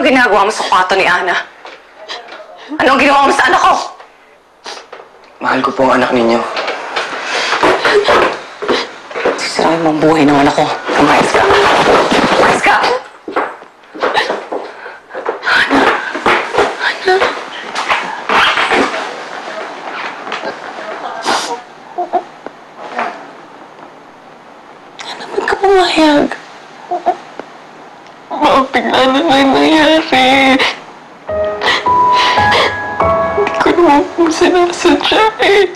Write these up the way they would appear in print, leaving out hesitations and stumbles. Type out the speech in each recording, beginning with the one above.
Anong ginagawa mo sa kwarto ni Ana? Anong ginawa mo sa anak ko? Mahal ko po ang anak ninyo. Sisirain mo ang buhay ng anak ko. Umayos ka. Umayos ka! Ana. Ana. Ana, ba't ka pumayag? Bigla na lang nangyari. Hindi ko naman po sinasadya eh.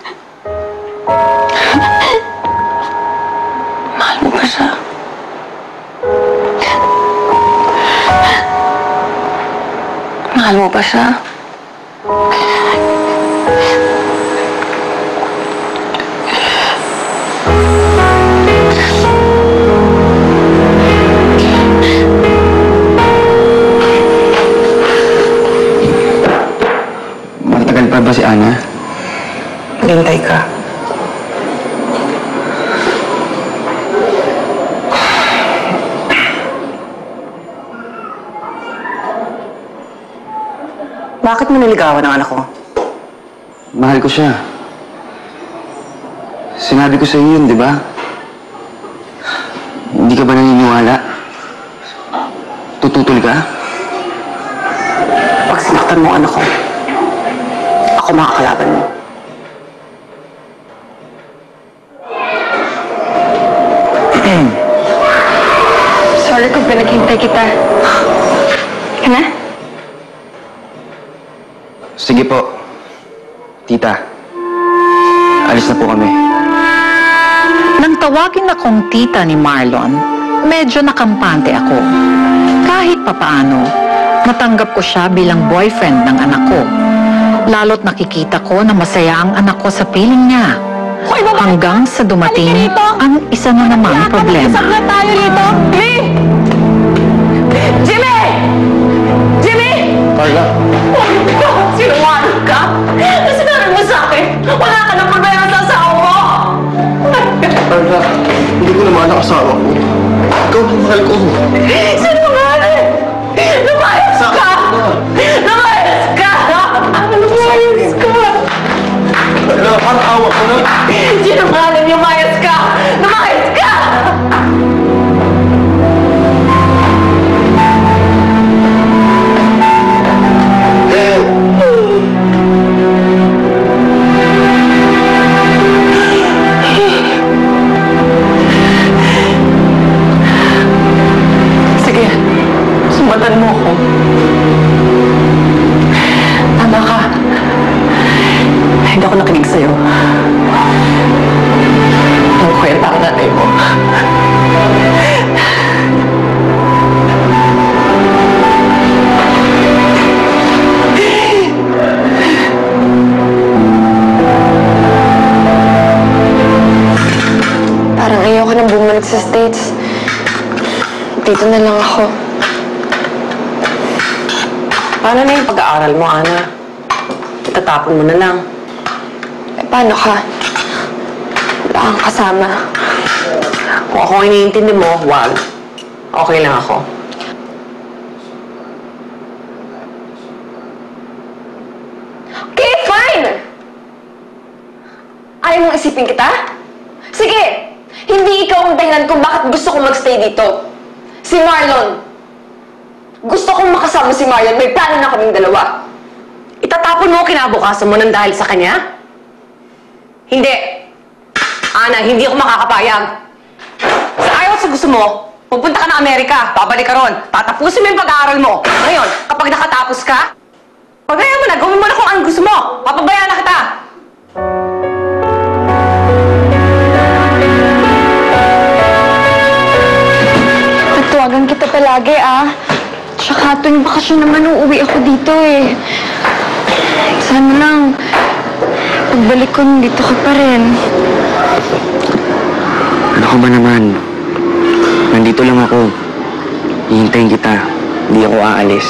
Mahal mo ba siya? Mahal mo ba siya? Matagal pa ba si Ana? Hintay ka. Bakit mo niligawan ang anak ko? Mahal ko siya. Sinabi ko sa iyo yun, di ba? Hindi ka ba naniniwala? Tututol ka? Pag sinaktan mo ang anak ko, ako makakalaban mo. Sorry kung pinaghintay kita. Kana? Sige po. Tita, alis na po kami. Nang tawagin akong tita ni Marlon, medyo nakampante ako. Kahit papaano, natanggap ko siya bilang boyfriend ng anak ko. Lalo't nakikita ko na masaya ang anak ko sa piling niya. Hanggang sa dumating ang isa na namang problema. Isang na tayo dito! Lee! Jimmy! Jimmy! Carla! Sinungaling ka? Sinabi mo sa akin, wala ka ng problema sa asawa mo! Carla, hindi ko naman ang asawa ko. Ikaw ang mahal ko. Sinungaling! Lumayas ka! Lumayas ka! Lumayas ka! Carla, parang awa ko na. Sinungaling! Lumayas ka! Lumayas ka! Sige, sumbatan mo ako. Tama ka. Hindi ako nakinig sa'yo. Nagkwenta ang nanay mo. Parang ayoko nang bumalik sa States. Dito na lang ako. Paano na yung pag-aaral mo, Ana? Itatapon mo na lang. Eh, paano ka? Wala kang kasama. Kung ako ang iniintindi mo, wag. Okay lang ako. Okay, fine! Ayaw mong isipin kita? Sige! Hindi ikaw ang dahilan kung bakit gusto kong magstay dito. Si Marlon. Gusto kong makasama si Marlon. May plano na kaming dalawa. Itatapon mo kinabukasan mo ng dahil sa kanya? Hindi. Ana, hindi ako makakapayag. Sa ayaw sa gusto mo, pupunta ka na Amerika, babalik ka ron, tatapusin mo yung pag-aaral mo. Ngayon, kapag nakatapos ka, pagaya mo na, gawin mo na kung anong gusto mo. Papabayaan na kita. Nagtuwagan kita palagi, ah. Tsaka tuwing bakasyon naman uuwi ako dito, eh. Sana lang, pagbalik ko, dito ka pa rin. Ano ka ba naman? Nandito lang ako. Hihintayin kita. Hindi ako aalis.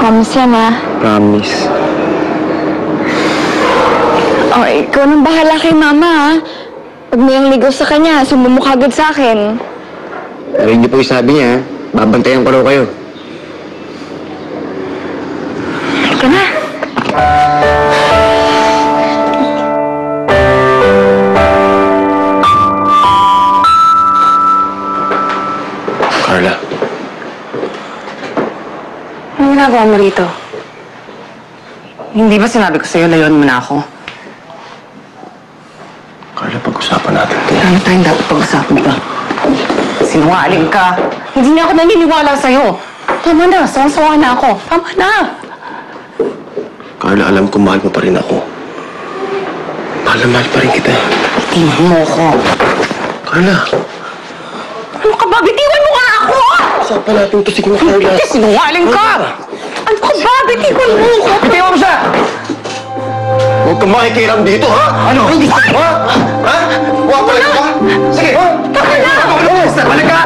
Promise yan, ah. Promise. Oh, ikaw nang bahala kay Mama, ah. Pag may ang ligaw sa kanya, sumumukha agad sa akin. Narinig niyo po yung sabi niya, babantayan ko raw kayo. Anong ginagawa mo rito? Hindi ba sinabi ko sa'yo, layuan mo na ako? Carla, pag-usapan natin to. Ano tayong dapat pag-usapan pa? Sinungaling ka. Hindi na ako naniniwala sa'yo. Tama na, sawa-sawa na ako. Tama na. Carla, alam ko mahal mo pa rin ako. Mahal na mahal pa rin kita. Tingnan mo ako. Carla, Ano ka ba? Bitiwan mo nga ako! usapan natin to. Sige na, Carla. Sinungaling ka! Ano ka ba? Bitiwan mo ako! Bitiwan mo siya! Huwag kang makikiram dito, ha? Ano? Hindi ka! Ha? Ha? Huwag pala ka? Sige! Ha? Tama na! Balik ka!